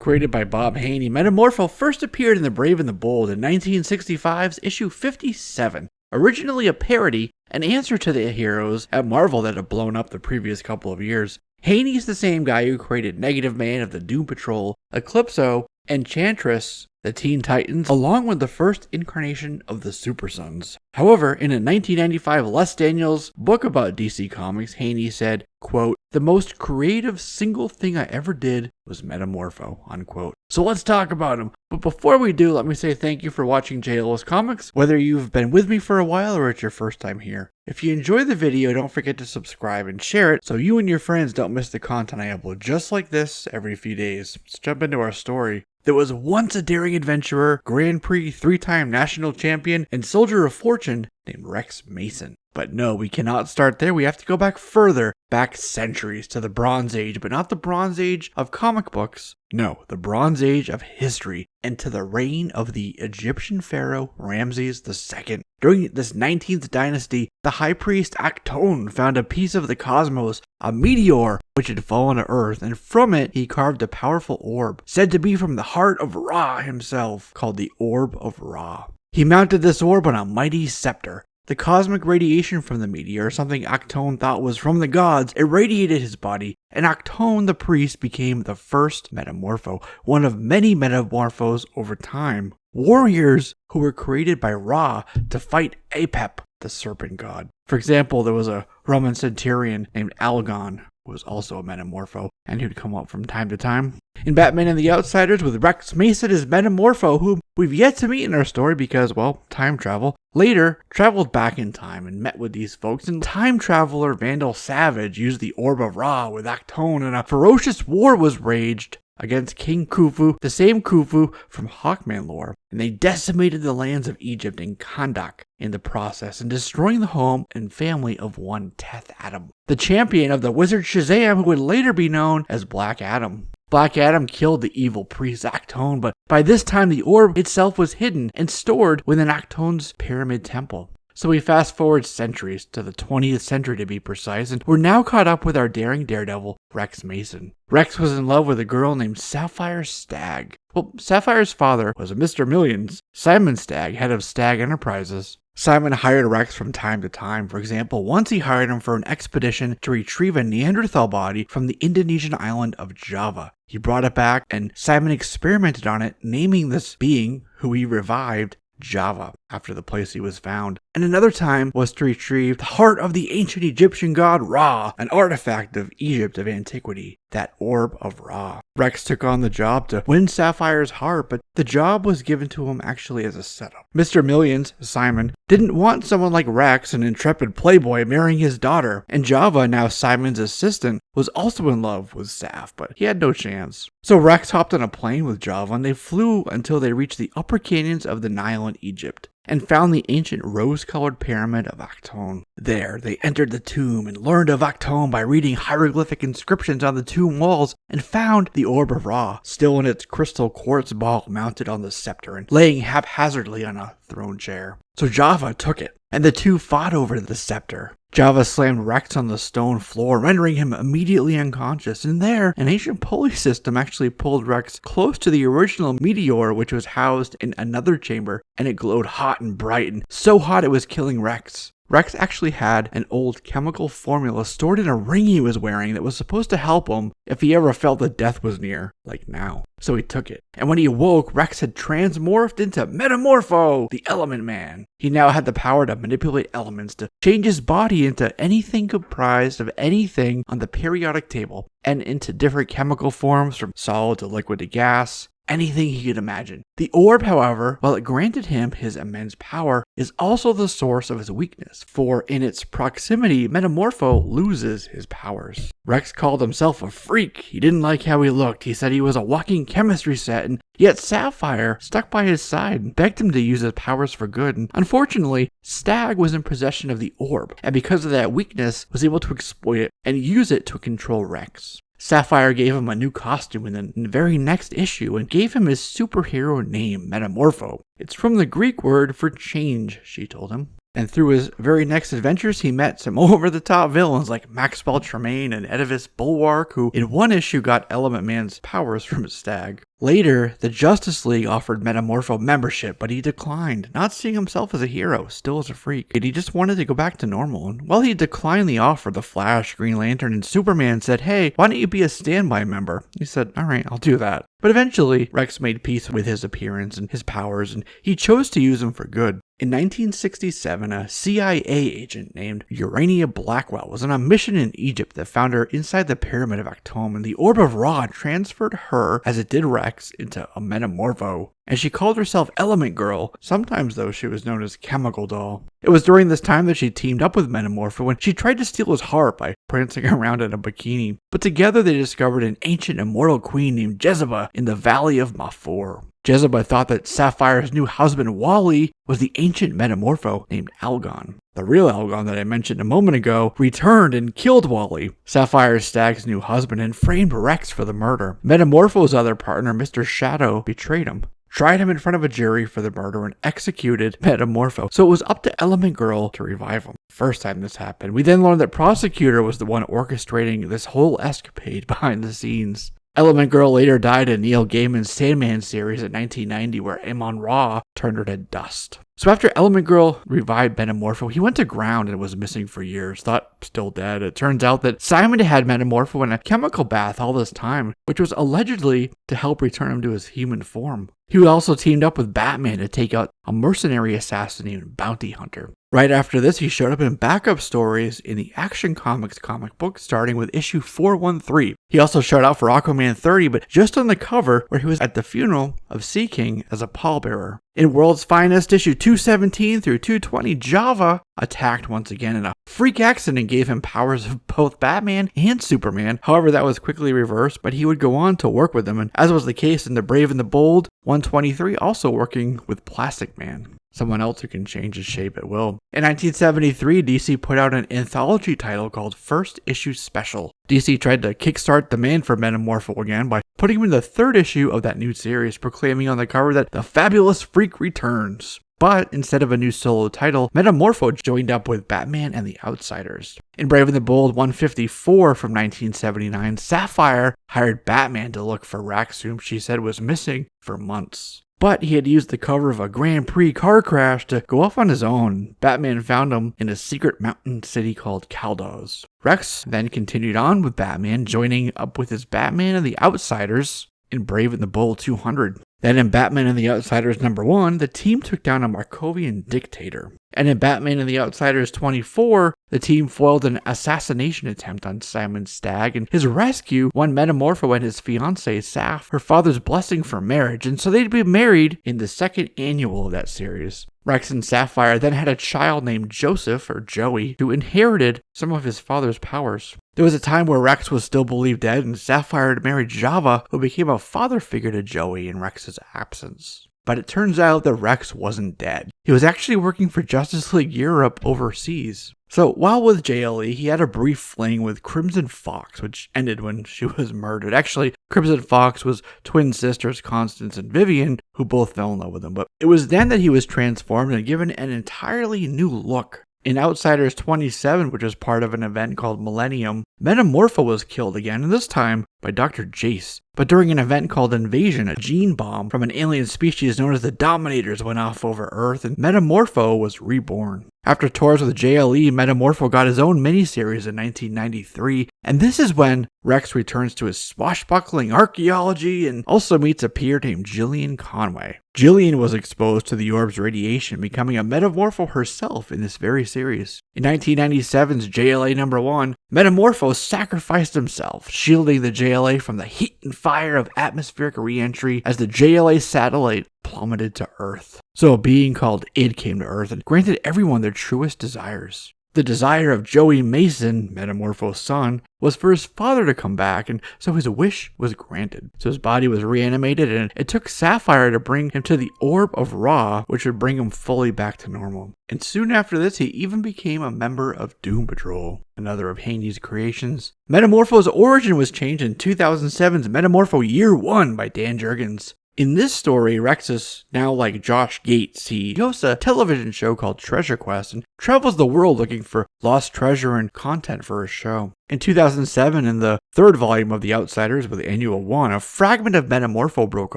Created by Bob Haney, Metamorpho first appeared in The Brave and the Bold in 1965's issue 57. Originally a parody, an answer to the heroes at Marvel that had blown up the previous couple of years. Haney's the same guy who created Negative Man of the Doom Patrol, Eclipso, Enchantress, the Teen Titans, along with the first incarnation of the Super Sons. However, in a 1995 Les Daniels book about DC Comics, Haney said, quote, "The most creative single thing I ever did was Metamorpho," unquote. So let's talk about him. But before we do, let me say thank you for watching JLO's Comics, whether you've been with me for a while or it's your first time here. If you enjoy the video, don't forget to subscribe and share it so you and your friends don't miss the content I upload just like this every few days. Let's jump into our story. There was once a daring adventurer, Grand Prix 3-time national champion, and soldier of fortune named Rex Mason. But no, we cannot start there. We have to go back further, back centuries to the Bronze Age, but not the Bronze Age of comic books. No, the Bronze Age of history, and to the reign of the Egyptian pharaoh Ramses II. During this 19th dynasty, the high priest Akton found a piece of the cosmos, a meteor, which had fallen to Earth, and from it he carved a powerful orb, said to be from the heart of Ra himself, called the Orb of Ra. He mounted this orb on a mighty scepter. The cosmic radiation from the meteor, something Akton thought was from the gods, irradiated his body, and Akton the priest became the first Metamorpho, one of many Metamorphos over time. Warriors who were created by Ra to fight Apep, the serpent god. For example, there was a Roman centurion named Algon, who was also a Metamorpho, and who'd come up from time to time. In Batman and the Outsiders, with Rex Mason as Metamorpho, whom we've yet to meet in our story because, well, time travel, later traveled back in time and met with these folks, and time traveler Vandal Savage used the Orb of Ra with Akton, and a ferocious war was waged against King Khufu, the same Khufu from Hawkman lore, and they decimated the lands of Egypt and Kandak in the process, and destroying the home and family of one Teth Adam, the champion of the wizard Shazam, who would later be known as Black Adam. Black Adam killed the evil priest Akton, but by this time the orb itself was hidden and stored within Akton's pyramid temple. So we fast forward centuries to the 20th century to be precise, and we're now caught up with our daring daredevil, Rex Mason. Rex was in love with a girl named Sapphire Stagg. Well, Sapphire's father was a Mr. Millions, Simon Stagg, head of Stagg Enterprises. Simon hired Rex from time to time. For example, once he hired him for an expedition to retrieve a Neanderthal body from the Indonesian island of Java. He brought it back, and Simon experimented on it, naming this being, who he revived, Java, after the place he was found. And another time was to retrieve the heart of the ancient Egyptian god Ra, an artifact of Egypt of antiquity, that Orb of Ra. Rex took on the job to win Sapphire's heart, but the job was given to him actually as a setup. Mr. Millions, Simon, didn't want someone like Rex, an intrepid playboy, marrying his daughter, and Java, now Simon's assistant, was also in love with Saf, but he had no chance. So Rex hopped on a plane with Java, and they flew until they reached the upper canyons of the Nile in Egypt, and found the ancient rose-colored pyramid of Akton. There, they entered the tomb and learned of Akton by reading hieroglyphic inscriptions on the tomb walls, and found the Orb of Ra, still in its crystal quartz ball mounted on the scepter and laying haphazardly on a throne chair. So Java took it, and the two fought over the scepter. Java slammed Rex on the stone floor, rendering him immediately unconscious, and there, an ancient pulley system actually pulled Rex close to the original meteor, which was housed in another chamber, and it glowed hot and bright, and so hot it was killing Rex. Rex actually had an old chemical formula stored in a ring he was wearing that was supposed to help him if he ever felt that death was near, like now. So he took it. And when he awoke, Rex had transmorphed into Metamorpho the Element Man. He now had the power to manipulate elements, to change his body into anything comprised of anything on the periodic table, and into different chemical forms from solid to liquid to gas. Anything he could imagine. The orb, however, while it granted him his immense power, is also the source of his weakness, for in its proximity, Metamorpho loses his powers. Rex called himself a freak. He didn't like how he looked. He said he was a walking chemistry set, and yet Sapphire stuck by his side and begged him to use his powers for good. And unfortunately, Stagg was in possession of the orb, and because of that weakness, was able to exploit it and use it to control Rex. Sapphire gave him a new costume in the very next issue and gave him his superhero name, Metamorpho. It's from the Greek word for change, she told him. And through his very next adventures, he met some over-the-top villains like Maxwell Tremaine and Edivis Bulwark, who in one issue got Element Man's powers from Stagg. Later, the Justice League offered Metamorpho membership, but he declined, not seeing himself as a hero, still as a freak. He just wanted to go back to normal. And while he declined the offer, the Flash, Green Lantern, and Superman said, "Hey, why don't you be a standby member?" He said, "Alright, I'll do that." But eventually, Rex made peace with his appearance and his powers, and he chose to use them for good. In 1967, a CIA agent named Urania Blackwell was on a mission in Egypt that found her inside the Pyramid of Akhtum, and the Orb of Ra transferred her, as it did Rex, into a Metamorpho. And she called herself Element Girl. Sometimes, though, she was known as Chemical Doll. It was during this time that she teamed up with Metamorpho when she tried to steal his heart by prancing around in a bikini. But together they discovered an ancient immortal queen named Jezebel in the Valley of Mafor. Jezebel thought that Sapphire's new husband, Wally, was the ancient Metamorpho named Algon. The real Algon that I mentioned a moment ago returned and killed Wally, Sapphire Stag's new husband, and framed Rex for the murder. Metamorpho's other partner, Mr. Shadow, betrayed him, tried him in front of a jury for the murder, and executed Metamorpho. So it was up to Element Girl to revive him. First time this happened. We then learned that Prosecutor was the one orchestrating this whole escapade behind the scenes. Element Girl later died in Neil Gaiman's Sandman series in 1990, where Amon-Ra turned her to dust. So after Element Girl revived Metamorpho, he went to ground and was missing for years, thought still dead. It turns out that Simon had Metamorpho in a chemical bath all this time, which was allegedly to help return him to his human form. He also teamed up with Batman to take out a mercenary assassin named Bounty Hunter. Right after this, he showed up in backup stories in the Action Comics comic book, starting with issue 413. He also showed up for Aquaman 30, but just on the cover, where he was at the funeral of Sea King as a pallbearer. In World's Finest, issue 217 through 220, Java attacked once again, and a freak accident gave him powers of both Batman and Superman. However, that was quickly reversed, but he would go on to work with them, and as was the case in The Brave and the Bold, 123 also working with Plastic Man, someone else who can change his shape at will. In 1973, DC put out an anthology title called First Issue Special. DC tried to kickstart demand for Metamorpho again by putting him in the third issue of that new series, proclaiming on the cover that the fabulous freak returns. But instead of a new solo title, Metamorpho joined up with Batman and the Outsiders. In Brave and the Bold 154 from 1979, Sapphire hired Batman to look for Rex, whom she said was missing for months. But he had used the cover of a Grand Prix car crash to go off on his own. Batman found him in a secret mountain city called Caldos. Rex then continued on with Batman, joining up with his Batman and the Outsiders in Brave and the Bold 200. Then in Batman and the Outsiders #1, the team took down a Markovian dictator. And in Batman and the Outsiders 24, the team foiled an assassination attempt on Simon Stagg, and his rescue won Metamorpho and his fiancée, Saf, her father's blessing for marriage, and so they'd be married in the second annual of that series. Rex and Sapphire then had a child named Joseph, or Joey, who inherited some of his father's powers. There was a time where Rex was still believed dead, and Sapphire had married Java, who became a father figure to Joey in Rex's absence. But it turns out that Rex wasn't dead. He was actually working for Justice League Europe overseas. So while with JLE, he had a brief fling with Crimson Fox, which ended when she was murdered. Actually, Crimson Fox was twin sisters Constance and Vivian, who both fell in love with him. But it was then that he was transformed and given an entirely new look. In Outsiders 27, which was part of an event called Millennium, Metamorpho was killed again, and this time by Dr. Jace. But during an event called Invasion, a gene bomb from an alien species known as the Dominators went off over Earth, and Metamorpho was reborn. After tours with JLE, Metamorpho got his own miniseries in 1993, and this is when Rex returns to his swashbuckling archaeology and also meets a peer named Jillian Conway. Jillian was exposed to the orb's radiation, becoming a Metamorpho herself in this very series. In 1997's JLA #1, Metamorpho sacrificed himself, shielding the JLA from the heat and fire of atmospheric re-entry as the JLA satellite plummeted to Earth. So a being called Id came to Earth and granted everyone their truest desires. The desire of Joey Mason, Metamorpho's son, was for his father to come back, and so his wish was granted. So his body was reanimated, and it took Sapphire to bring him to the Orb of Ra, which would bring him fully back to normal. And soon after this, he even became a member of Doom Patrol, another of Haney's creations. Metamorpho's origin was changed in 2007's Metamorpho Year 1 by Dan Jergens. In this story, Rex is now like Josh Gates. He hosts a television show called Treasure Quest, and travels the world looking for lost treasure and content for his show. In 2007, in the third volume of The Outsiders with Annual 1, a fragment of Metamorpho broke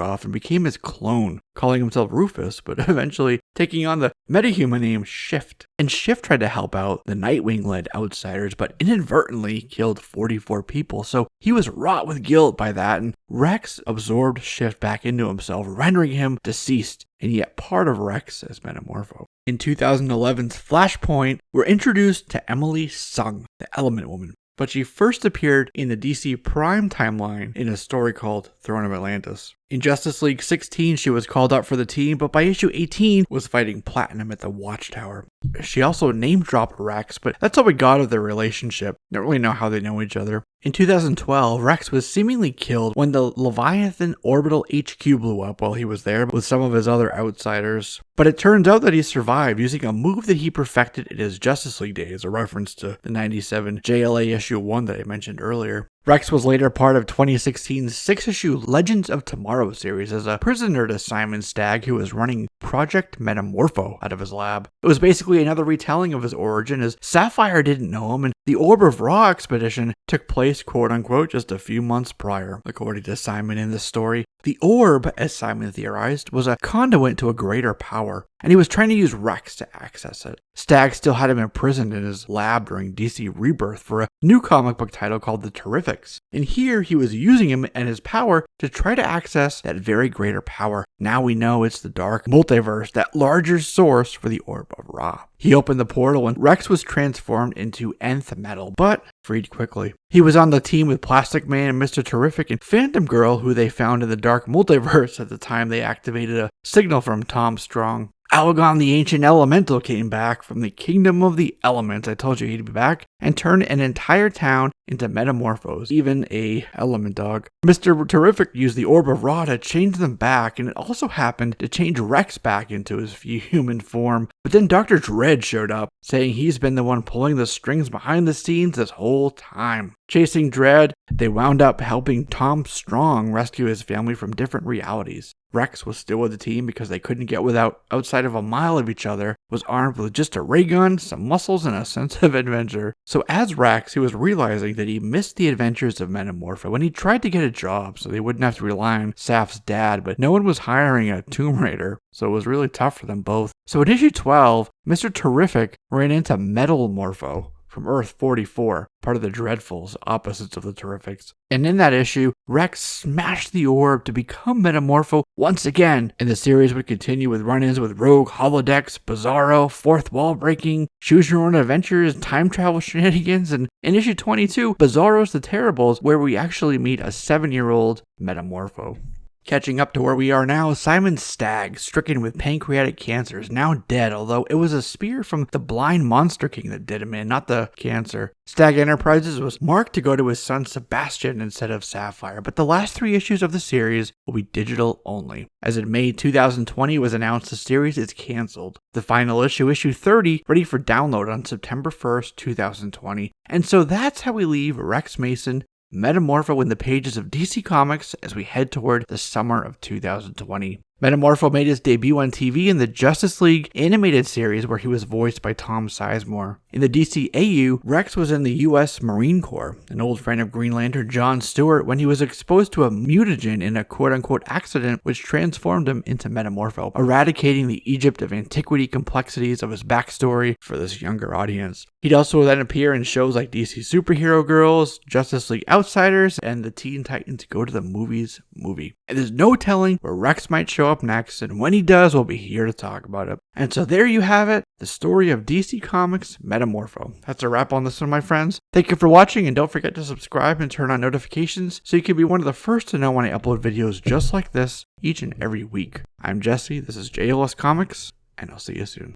off and became his clone, calling himself Rufus, but eventually taking on the metahuman name Shift. And Shift tried to help out the Nightwing-led Outsiders, but inadvertently killed 44 people, so he was wrought with guilt by that, and Rex absorbed Shift back into himself, rendering him deceased, and yet part of Rex as Metamorpho. In 2011's Flashpoint, we're introduced to Emily Sung, the Element Woman, but she first appeared in the DC Prime timeline in a story called Throne of Atlantis. In Justice League 16, she was called up for the team, but by issue 18 was fighting Platinum at the Watchtower. She also name-dropped Rex, but that's all we got of their relationship. Don't really know how they know each other. In 2012, Rex was seemingly killed when the Leviathan Orbital HQ blew up while he was there with some of his other outsiders. But it turns out that he survived using a move that he perfected in his Justice League days, a reference to the 97 JLA issue 1 that I mentioned earlier. Rex was later part of 2016's 6-issue Legends of Tomorrow series as a prisoner to Simon Stagg, who was running Project Metamorpho out of his lab. It was basically another retelling of his origin, as Sapphire didn't know him, and the Orb of Ra expedition took place, quote-unquote, just a few months prior, according to Simon in this story. The orb, as Simon theorized, was a conduit to a greater power, and he was trying to use Rex to access it. Stagg still had him imprisoned in his lab during DC Rebirth for a new comic book title called The Terrifics, and here he was using him and his power to try to access that very greater power. Now we know it's the dark multiverse, that larger source for the Orb of Ra. He opened the portal and Rex was transformed into nth metal, but freed quickly. He was on the team with Plastic Man and Mr. Terrific and Phantom Girl, who they found in the dark multiverse at the time they activated a signal from Tom Strong. Algon the Ancient Elemental came back from the Kingdom of the Elements, I told you he'd be back, and turned an entire town into metamorphos, even a element dog. Mr. Terrific used the Orb of Ra to change them back, and it also happened to change Rex back into his human form. But then Dr. Dredd showed up, saying he's been the one pulling the strings behind the scenes this whole time. Chasing Dredd, they wound up helping Tom Strong rescue his family from different realities. Rex was still with the team because they couldn't get outside of a mile of each other, was armed with just a ray gun, some muscles, and a sense of adventure. So as Rex, he was realizing that he missed the adventures of Metamorpho when he tried to get a job so they wouldn't have to rely on Saf's dad, but no one was hiring a Tomb Raider, so it was really tough for them both. So in issue 12, Mr. Terrific ran into Metamorpho from Earth 44, part of the Dreadfuls, opposites of the Terrifics. And in that issue, Rex smashed the orb to become Metamorpho once again, and the series would continue with run-ins with Rogue, Holodecks, Bizarro, fourth wall breaking, choose your own adventures, time travel shenanigans, and in issue 22, Bizarro's the Terribles, where we actually meet a 7-year-old Metamorpho. Catching up to where we are now, Simon Stagg, stricken with pancreatic cancer, is now dead, although it was a spear from the blind Monster King that did him in, not the cancer. Stagg Enterprises was marked to go to his son Sebastian instead of Sapphire, but the last 3 issues of the series will be digital only. As in May 2020 was announced, the series is cancelled. The final issue, issue 30, ready for download on September 1st, 2020. And so that's how we leave Rex Mason, Metamorpho in the pages of DC Comics as we head toward the summer of 2020. Metamorpho made his debut on TV in the Justice League animated series where he was voiced by Tom Sizemore. In the DCAU, Rex was in the U.S. Marine Corps, an old friend of Green Lantern John Stewart, when he was exposed to a mutagen in a quote-unquote accident which transformed him into Metamorpho, eradicating the Egypt of antiquity complexities of his backstory for this younger audience. He'd also then appear in shows like DC Superhero Girls, Justice League Outsiders, and the Teen Titans Go to the Movies movie. And there's no telling where Rex might show up next, and when he does, we'll be here to talk about it. And so there you have it, the story of DC Comics Metamorpho. That's a wrap on this one, my friends. Thank you for watching, and don't forget to subscribe and turn on notifications so you can be one of the first to know when I upload videos just like this each and every week. I'm Jesse, this is JLS Comics, and I'll see you soon.